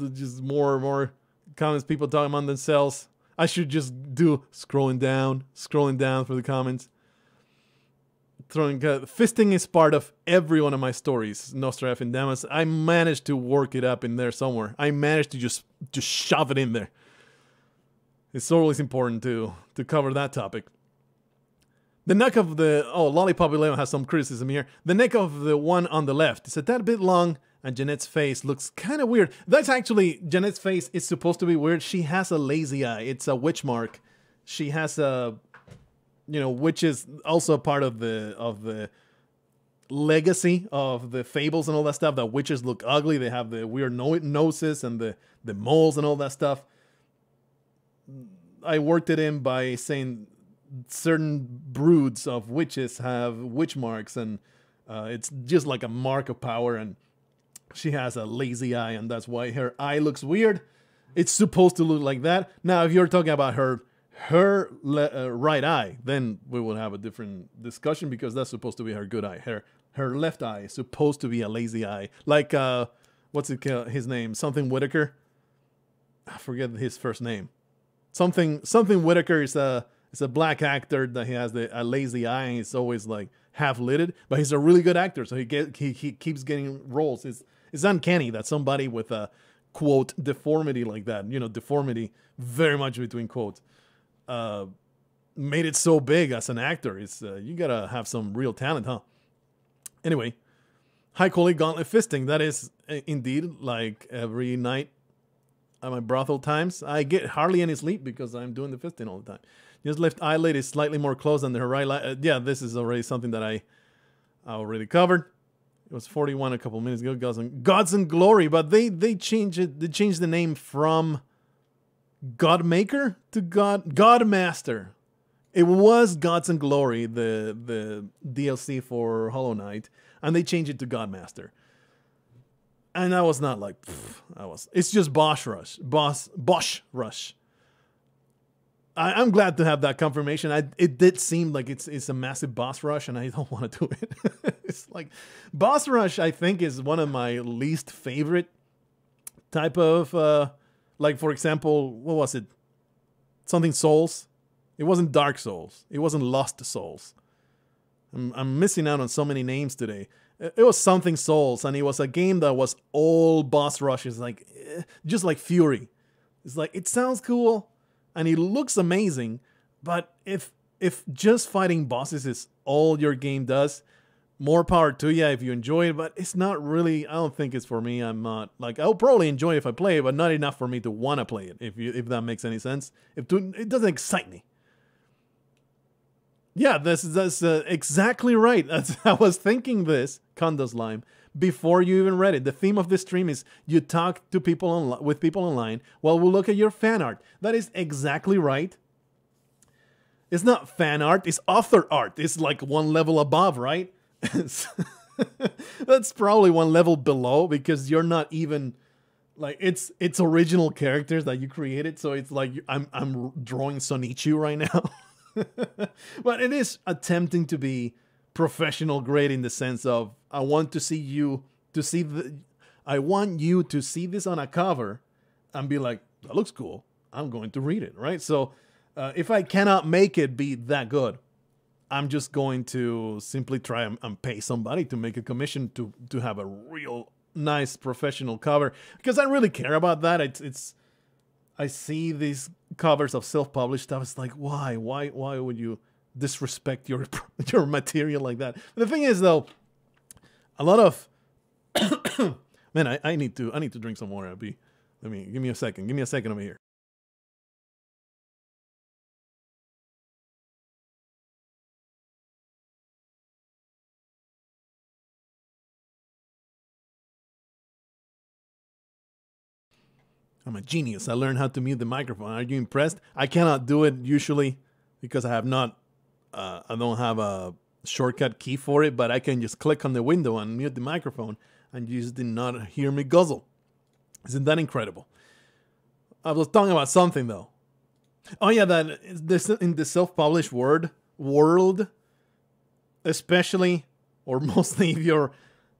Just more comments, people talking among themselves. I should just do scrolling down for the comments. Fisting is part of every one of my stories, Nostra F and Damas. I managed to work it up in there somewhere. I managed to just shove it in there. It's always important to cover that topic. The neck of the... Oh, Lollipop 11 has some criticism here. The neck of the one on the left is a tad bit long, and Jeanette's face looks kind of weird. That's actually... Jeanette's face is supposed to be weird. She has a lazy eye. It's a witch mark. She has a... You know, which is also part of the legacy of the fables and all that stuff, that witches look ugly. They have the weird noses and the moles and all that stuff. I worked it in by saying certain broods of witches have witch marks, and it's just like a mark of power, and she has a lazy eye, and that's why her eye looks weird. It's supposed to look like that. Now, if you're talking about her right eye, then we will have a different discussion, because that's supposed to be her good eye. Her left eye is supposed to be a lazy eye. Like, what's it called? His name? Something Whitaker? I forget his first name. Something Whitaker is a black actor that he has a lazy eye, and he's always like half-lidded, but he's a really good actor, so he keeps getting roles. It's uncanny that somebody with a, quote, deformity like that, you know, deformity very much between quotes, made it so big as an actor. It's you gotta have some real talent, huh? Anyway, high quality gauntlet fisting. That is indeed like every night at my brothel times. I get hardly any sleep because I'm doing the fisting all the time. Just left eyelid is slightly more closed than the right. Yeah, this is already something that I already covered. It was 41 a couple minutes ago. Gods and Glory, but they changed it. They changed the name from Godmaker to Godmaster. It was Gods and Glory, the DLC for Hollow Knight, and they changed it to Godmaster. And I was not like, it's just Boss Rush. I'm glad to have that confirmation. It did seem like it's a massive boss rush, and I don't want to do it. It's like, boss rush, I think, is one of my least favorite type of, like, for example, what was it? Something Souls. It wasn't Dark Souls. It wasn't Lost Souls. I'm missing out on so many names today. It was something Souls, and it was a game that was all boss rushes, like, just like Fury. It's like, it sounds cool, and it looks amazing, but if just fighting bosses is all your game does, more power to you if you enjoy it, but it's not really, I don't think it's for me. I'm not, like, I'll probably enjoy it if I play it, but not enough for me to want to play it, if that makes any sense. It doesn't excite me. Yeah, that's exactly right. I was thinking this, Condos Lime, before you even read it. The theme of this stream is you talk to people with people online while we look at your fan art. That is exactly right. It's not fan art, it's author art. It's like one level above, right? That's probably one level below, because you're not even, like, it's original characters that you created. So it's like I'm drawing Sonichu right now. But it is attempting to be professional grade in the sense of I want to see you to see I want you to see this on a cover and be like, that looks cool, I'm going to read it, right? So if I cannot make it be that good, I'm just going to simply try and pay somebody to make a commission to have a real nice professional cover, because I really care about that. It's I see these covers of self-published stuff. It's like, why would you disrespect your material like that? The thing is, though, a lot of man, I need to drink some water. Give me a second. Give me a second over here. I'm a genius. I learned how to mute the microphone. Are you impressed? I cannot do it usually because I don't have a shortcut key for it, but I can just click on the window and mute the microphone, and you just did not hear me guzzle. Isn't that incredible? I was talking about something though. Oh yeah, that this in the self-published world, especially or mostly if you're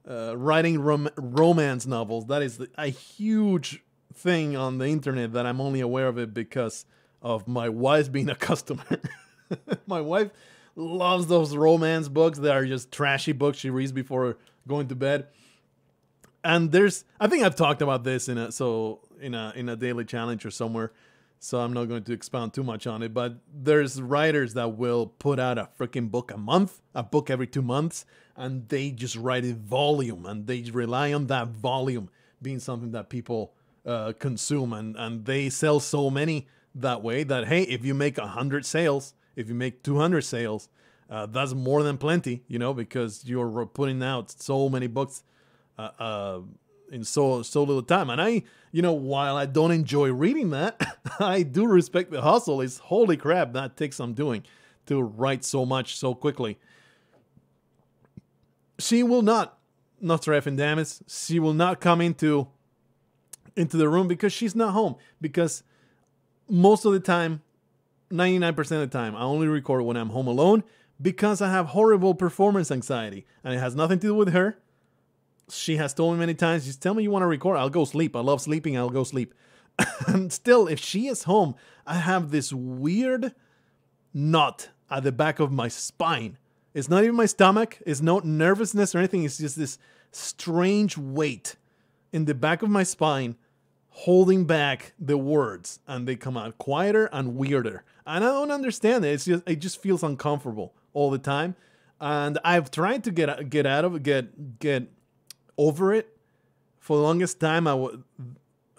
writing romance novels, that is a huge thing on the internet that I'm only aware of it because of my wife being a customer. My wife loves those romance books. They are just trashy books she reads before going to bed. And I think I've talked about this in a daily challenge or somewhere, so I'm not going to expound too much on it. But there's writers that will put out a freaking book a book every 2 months, and they just write in volume, and they rely on that volume being something that people consume, and they sell so many that way that, hey, if you make 100 sales, if you make 200 sales, that's more than plenty, because you're putting out so many books in so little time. And I, while I don't enjoy reading that, I do respect the hustle. It's holy crap, that takes some doing to write so much so quickly. She will not effing Damas, she will not come into the room because she's not home. Because most of the time, 99% of the time, I only record when I'm home alone because I have horrible performance anxiety. And it has nothing to do with her. She has told me many times, just tell me you want to record, I'll go sleep. I love sleeping, I'll go sleep. And still, if she is home, I have this weird knot at the back of my spine. It's not even my stomach, it's no nervousness or anything, it's just this strange weight in the back of my spine holding back the words, and they come out quieter and weirder. And I don't understand it. It just feels uncomfortable all the time. And I've tried to get out of it, get over it. For the longest time,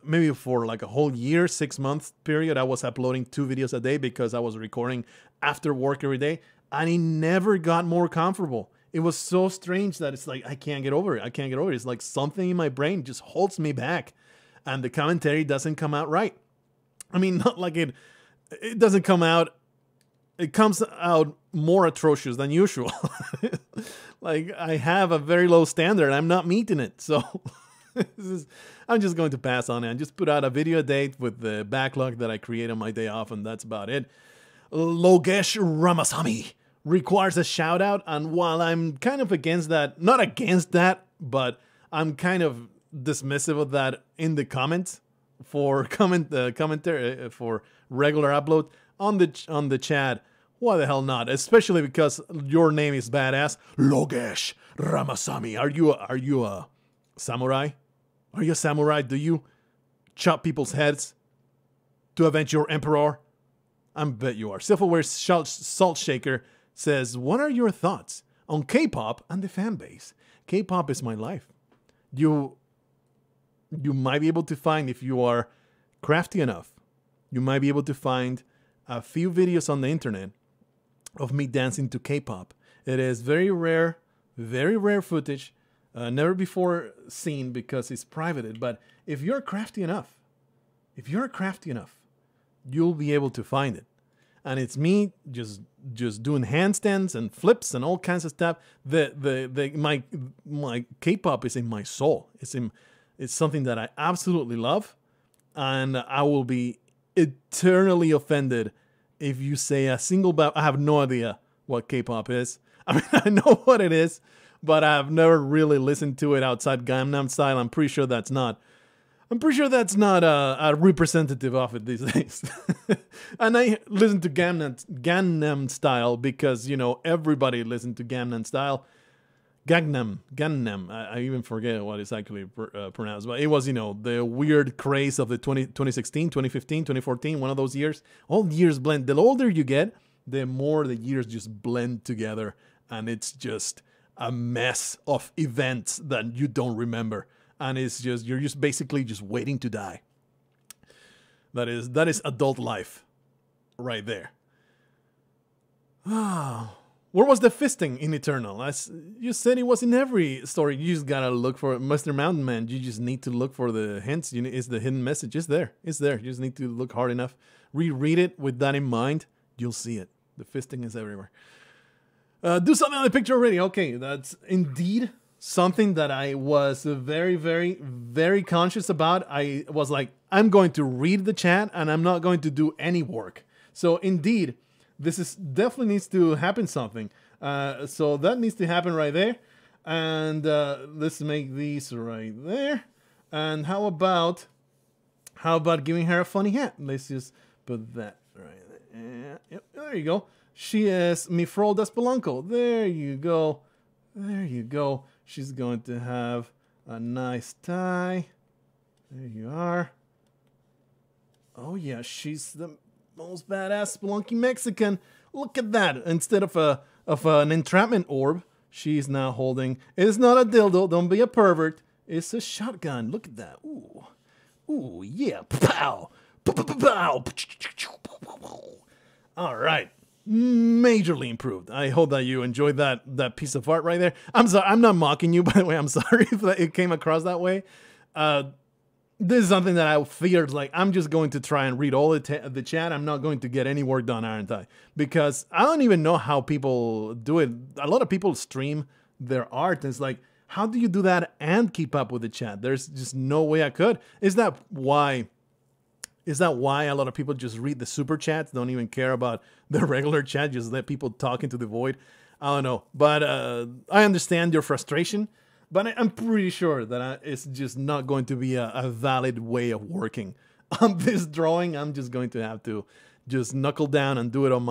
maybe for like a whole year, 6 months period, I was uploading 2 videos a day because I was recording after work every day, and it never got more comfortable. It was so strange that it's like, I can't get over it. It's like something in my brain just holds me back, and the commentary doesn't come out right. I mean, not like it doesn't come out. It comes out more atrocious than usual. Like, I have a very low standard. I'm not meeting it. So I'm just going to pass on it and just put out a video a day with the backlog that I create on my day off, and that's about it. Logesh Ramasamy requires a shout out, and while I'm kind of against that, not against that, but I'm kind of dismissive of that in the comments for commentary for regular upload on the chat. Why the hell not? Especially because your name is badass, Logesh Ramasamy. Are you a samurai? Are you a samurai? Do you chop people's heads to avenge your emperor? I bet you are. Self-aware Salt Shaker says, what are your thoughts on K-pop and the fan base? K-pop is my life. You might be able to find, if you are crafty enough, you might be able to find a few videos on the internet of me dancing to K-pop. It is very rare footage, never before seen because it's privated. But if you're crafty enough, you'll be able to find it. And it's me just doing handstands and flips and all kinds of stuff. My K-pop is in my soul. It's something that I absolutely love, and I will be eternally offended if you say a single I have no idea what K-pop is. I mean, I know what it is, but I've never really listened to it outside Gangnam Style. I'm pretty sure that's not a representative of it these days. And I listen to Gangnam Style because, everybody listened to Gangnam Style. Gangnam. I even forget what it's actually pronounced. But it was, the weird craze of the 2016, 2015, 2014, one of those years. All years blend. The older you get, the more the years just blend together. And it's just a mess of events that you don't remember. And you're just basically just waiting to die. That is adult life right there. Where was the fisting in Eternal? As you said, it was in every story. You just gotta look for it. Mr. Mountain Man, you just need to look for the hints. It's the hidden message. It's there. You just need to look hard enough. Reread it with that in mind. You'll see it. The fisting is everywhere. Do something on the picture already. Okay, that's indeed something that I was very, very, very conscious about. I was like, I'm going to read the chat and I'm not going to do any work. So indeed, this is definitely needs to happen something. So that needs to happen right there. And let's make these right there. And how about giving her a funny hat? Let's just put that right there. Yep, there you go. She is mi Frol da Spelunco. There you go. There you go. She's going to have a nice tie. There you are. Oh yeah, she's the most badass Spelunky Mexican. Look at that. Instead of an entrapment orb, she's now holding. It's not a dildo. Don't be a pervert. It's a shotgun. Look at that. Ooh. Ooh, yeah. Pow. Pow. All right. Majorly improved. I hope that you enjoyed that piece of art right there. I'm sorry. I'm not mocking you, by the way. I'm sorry if it came across that way. This is something that I figured, like, I'm just going to try and read all the chat. I'm not going to get any work done, aren't I? Because I don't even know how people do it. A lot of people stream their art. And it's like, how do you do that and keep up with the chat? There's just no way I could. Is that why a lot of people just read the super chats, don't even care about the regular chat, just let people talk into the void? I don't know. But I understand your frustration. But I'm pretty sure that it's just not going to be a valid way of working on this drawing. I'm just going to have to just knuckle down and do it on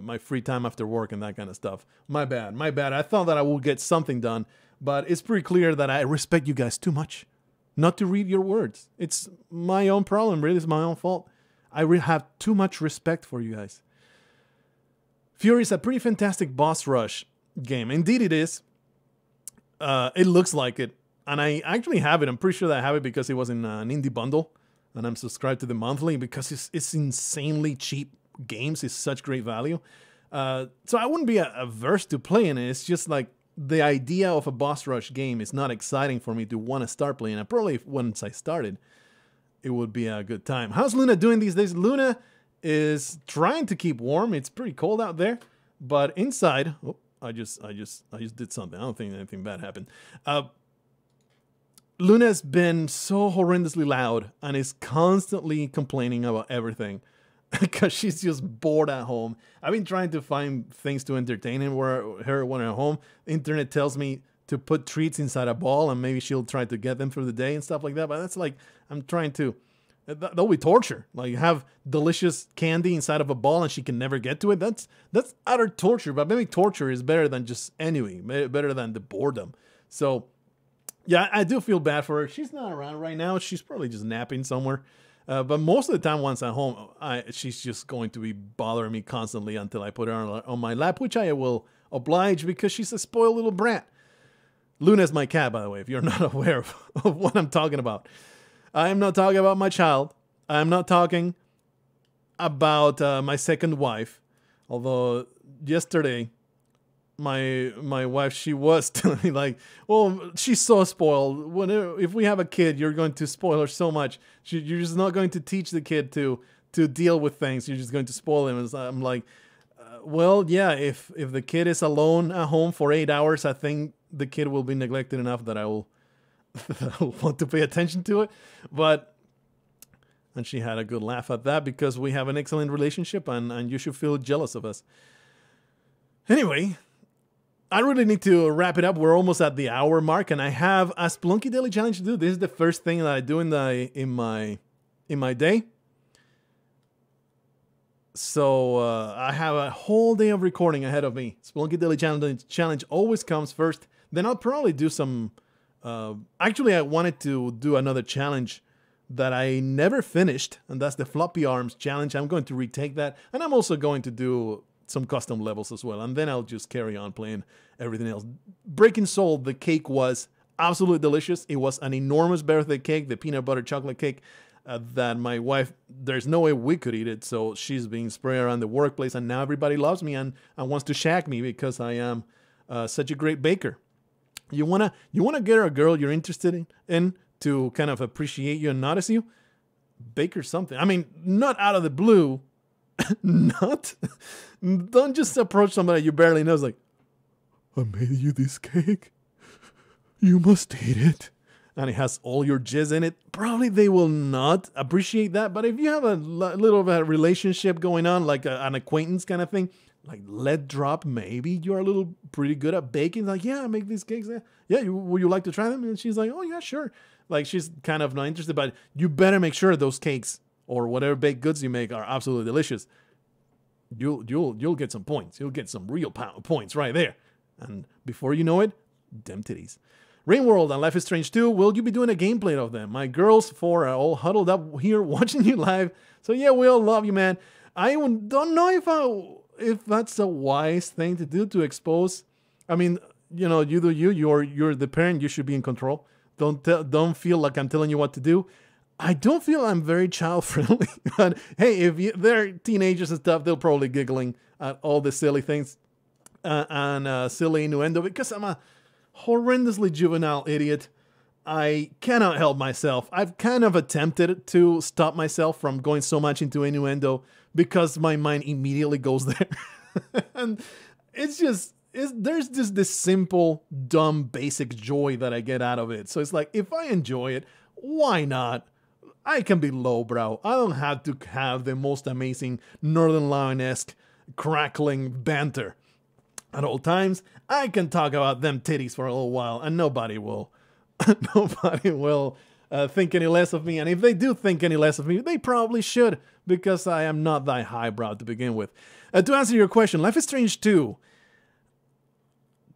my free time after work and that kind of stuff. My bad. I thought that I would get something done, but it's pretty clear that I respect you guys too much not to read your words. It's my own problem. Really, it's my own fault. I have too much respect for you guys. Fury is a pretty fantastic boss rush game. Indeed, it is. It looks like it, and I actually have it. I'm pretty sure that I have it because it was in an indie bundle, and I'm subscribed to the monthly because it's insanely cheap games. It's such great value. So I wouldn't be averse to playing it. It's just like the idea of a boss rush game is not exciting for me to want to start playing. And probably once I started, it would be a good time. How's Luna doing these days? Luna is trying to keep warm. It's pretty cold out there, but inside. Oh, I just did something. I don't think anything bad happened. Luna's been so horrendously loud and is constantly complaining about everything because she's just bored at home. I've been trying to find things to entertain her when I'm home. The internet tells me to put treats inside a ball and maybe she'll try to get them for the day and stuff like that. But that's like, I'm trying to... That'll be torture. Like, you have delicious candy inside of a ball and she can never get to it. That's utter torture. But maybe torture is better than just ennui, better than the boredom. So, yeah, I do feel bad for her. She's not around right now. She's probably just napping somewhere. But most of the time, once at home, she's just going to be bothering me constantly until I put her on my lap, which I will oblige because she's a spoiled little brat. Luna's my cat, by the way, if you're not aware of what I'm talking about. I am not talking about my child. I am not talking about my second wife. Although yesterday, my wife, she was telling me like, well, she's so spoiled. If we have a kid, you're going to spoil her so much. You're just not going to teach the kid to deal with things. You're just going to spoil him. And I'm like, well, yeah, if the kid is alone at home for 8 hours, I think the kid will be neglected enough that I will want to pay attention to it. And she had a good laugh at that because we have an excellent relationship and you should feel jealous of us. Anyway, I really need to wrap it up. We're almost at the hour mark and I have a Spelunky Daily Challenge to do. This is the first thing that I do in my day. So I have a whole day of recording ahead of me. Spelunky Daily Challenge always comes first. Then I'll probably do some... actually, I wanted to do another challenge that I never finished, and that's the Floppy Arms Challenge. I'm going to retake that, and I'm also going to do some custom levels as well, and then I'll just carry on playing everything else. Breaking Soul, the cake was absolutely delicious. It was an enormous birthday cake, the peanut butter chocolate cake that my wife, there's no way we could eat it, so she's being sprayed around the workplace, and now everybody loves me and wants to shag me because I am such a great baker. You wanna get a girl you're interested in to kind of appreciate you and notice you? Bake her something. I mean, not out of the blue. Don't just approach somebody you barely know. It's like, I made you this cake. You must eat it. and it has all your jizz in it, probably they will not appreciate that. But if you have a little of a relationship going on, like an acquaintance kind of thing, like let drop, maybe you're a little pretty good at baking. Like, yeah, I make these cakes. Yeah, would you like to try them? And she's like, oh yeah, sure. Like she's kind of not interested, but you better make sure those cakes or whatever baked goods you make are absolutely delicious. You'll get some points. You'll get some real points right there. And before you know it, them titties. Rain World and Life is Strange 2, will you be doing a gameplay of them? My girls 4 are all huddled up here watching you live. So yeah, we all love you, man. I don't know if that's a wise thing to do, to expose. I mean, you know, you do you. You're the parent. You should be in control. Don't feel like I'm telling you what to do. I don't feel I'm very child friendly. But hey, if they're teenagers and stuff, they'll probably giggling at all the silly things and silly innuendo because I'm a horrendously juvenile idiot. I cannot help myself. I've kind of attempted to stop myself from going so much into innuendo because my mind immediately goes there. And it's just, there's just this simple, dumb, basic joy that I get out of it. So it's like, if I enjoy it, why not? I can be lowbrow. I don't have to have the most amazing Northern Lion-esque crackling banter. At all times, I can talk about them titties for a little while, and nobody will think any less of me. And if they do think any less of me, they probably should, because I am not that highbrow to begin with. To answer your question, Life is Strange 2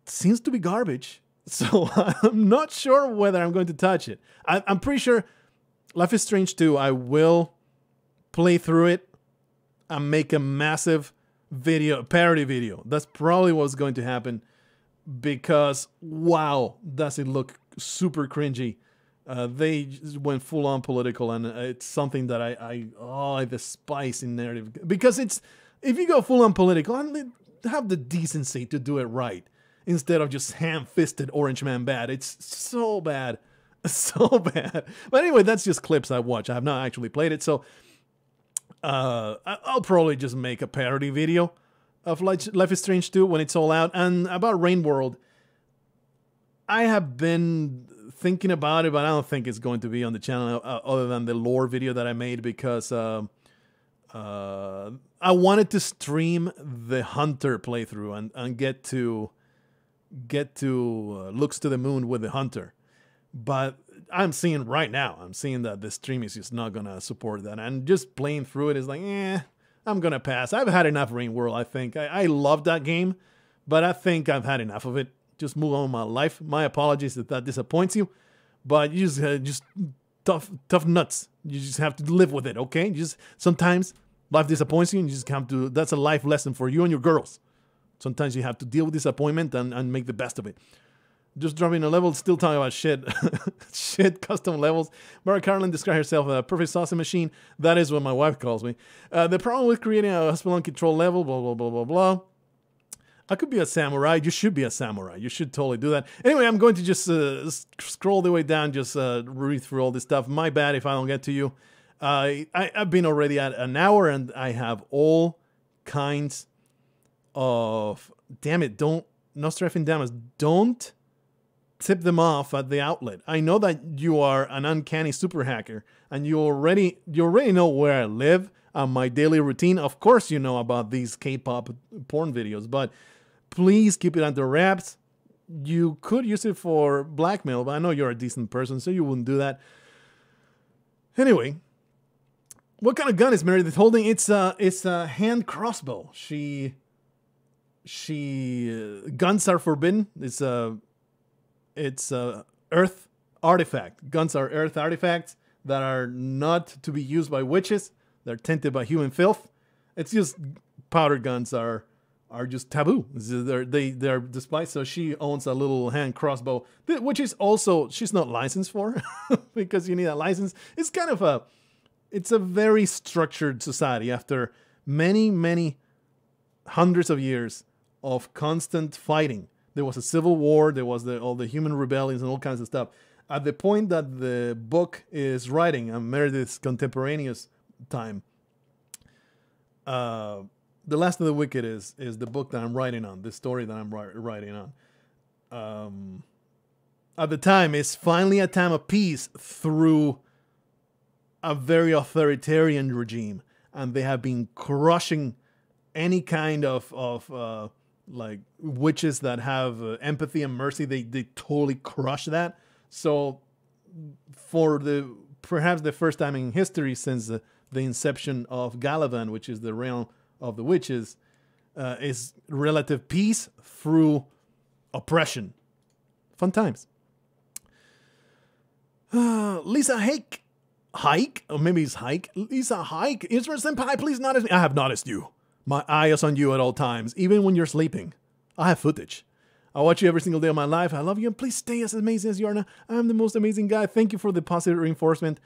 seems to be garbage, so I'm not sure whether I'm going to touch it. I'm pretty sure Life is Strange 2, I will play through it and make a massive parody video. That's probably what's going to happen, because wow, does it look super cringy. They just went full on political, and it's something that I despise in narrative, because if you go full on political, have the decency to do it right instead of just ham-fisted Orange Man bad. It's so bad. So bad. But anyway, that's just clips I watch. I have not actually played it, so I'll probably just make a parody video of Life is Strange 2 when it's all out. And about Rain World, I have been thinking about it, but I don't think it's going to be on the channel other than the lore video that I made, because I wanted to stream the Hunter playthrough and get to Looks to the Moon with the Hunter. But I'm seeing right now, that the stream is just not going to support that. And just playing through it is like, I'm going to pass. I've had enough Rain World, I think. I love that game, but I think I've had enough of it. Just move on with my life. My apologies if that disappoints you, but you just tough nuts. You just have to live with it, okay? Sometimes life disappoints you, and you just have to, that's a life lesson for you and your girls. Sometimes you have to deal with disappointment and make the best of it. Just dropping a level, still talking about shit. Shit, custom levels. Mara Carlin described herself as a perfect sausage machine. That is what my wife calls me. The problem with creating a Spelunky control level, blah, blah, blah, blah, blah. I could be a samurai. You should be a samurai. You should totally do that. Anyway, I'm going to just scroll the way down, just read through all this stuff. My bad if I don't get to you. I've been already at an hour, and I have all kinds of... Damn it, don't... Nostradamus, don't tip them off at the outlet. I know that you are an uncanny super hacker, and you already know where I live and my daily routine. Of course you know about these K-pop porn videos, but please keep it under wraps. You could use it for blackmail, but I know you're a decent person, so you wouldn't do that. Anyway, what kind of gun is Meredith holding? It's a hand crossbow. Guns are forbidden. It's a earth artifact. Guns are earth artifacts that are not to be used by witches. They're tainted by human filth. It's just powder guns are just taboo. They're despised. So she owns a little hand crossbow, which is also she's not licensed for because you need a license. It's kind of it's a very structured society after many hundreds of years of constant fighting. There was a civil war. There was all the human rebellions and all kinds of stuff. At the point that the book is writing, Meredith's contemporaneous time, The Last of the Wicked is the book that I'm writing on, the story that I'm writing on. at the time, is finally a time of peace through a very authoritarian regime, and they have been crushing any kind of like witches that have empathy and mercy. They totally crush that. So for perhaps the first time in history since the inception of Galavan, which is the realm of the witches, is relative peace through oppression. Fun times. Lisa Hike, or maybe it's Hike. Lisa Hike, Israel Senpai, please notice me. I have noticed you. My eye is on you at all times, even when you're sleeping. I have footage. I watch you every single day of my life. I love you, and please stay as amazing as you are now. I'm the most amazing guy. Thank you for the positive reinforcement.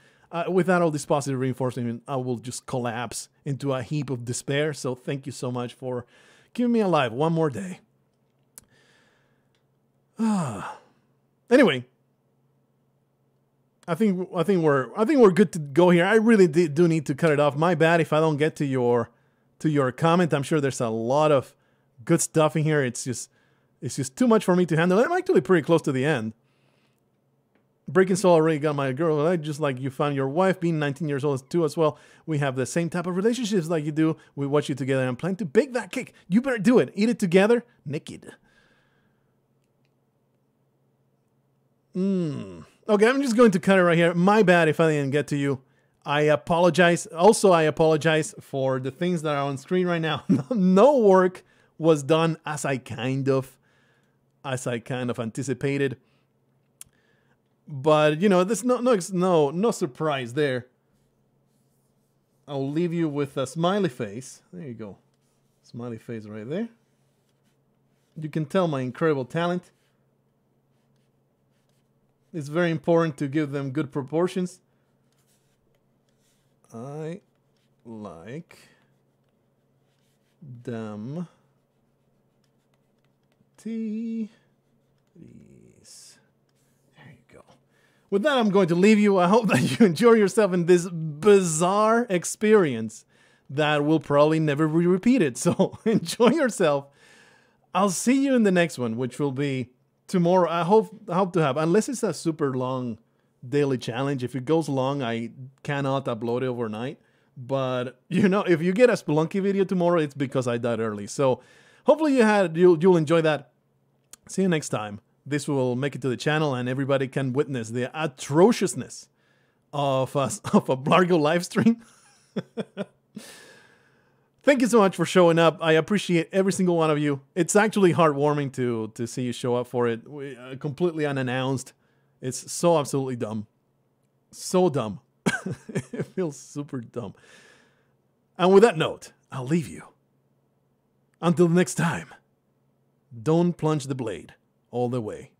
Without all this positive reinforcement, I will just collapse into a heap of despair. So thank you so much for keeping me alive one more day. Anyway, I think we're good to go here. I really do need to cut it off. My bad if I don't get to your comment. I'm sure there's a lot of good stuff in here. It's just too much for me to handle. I'm actually pretty close to the end. Breaking Soul already got my girl. I just like you found your wife, being 19 years old too as well. We have the same type of relationships like you do. We watch you together and plan to bake that cake. You better do it. Eat it together, naked. Okay, I'm just going to cut it right here. My bad if I didn't get to you. I apologize. Also, I apologize for the things that are on screen right now. No work was done as I kind of anticipated. But you know, there's no surprise there. I'll leave you with a smiley face. There you go. Smiley face right there. You can tell my incredible talent. It's very important to give them good proportions. I like them titties. There you go. With that, I'm going to leave you. I hope that you enjoy yourself in this bizarre experience that will probably never be repeated. So enjoy yourself. I'll see you in the next one, which will be tomorrow. I hope to have, unless it's a super long daily challenge. If it goes long, I cannot upload it overnight. But you know, if you get a Spelunky video tomorrow, it's because I died early. So hopefully you'll enjoy that. See you next time. This will make it to the channel, and everybody can witness the atrociousness of a Blargho live stream. Thank you so much for showing up. I appreciate every single one of you. It's actually heartwarming to see you show up for it, completely unannounced. It's so absolutely dumb. So dumb. It feels super dumb. And with that note, I'll leave you. Until next time, don't plunge the blade all the way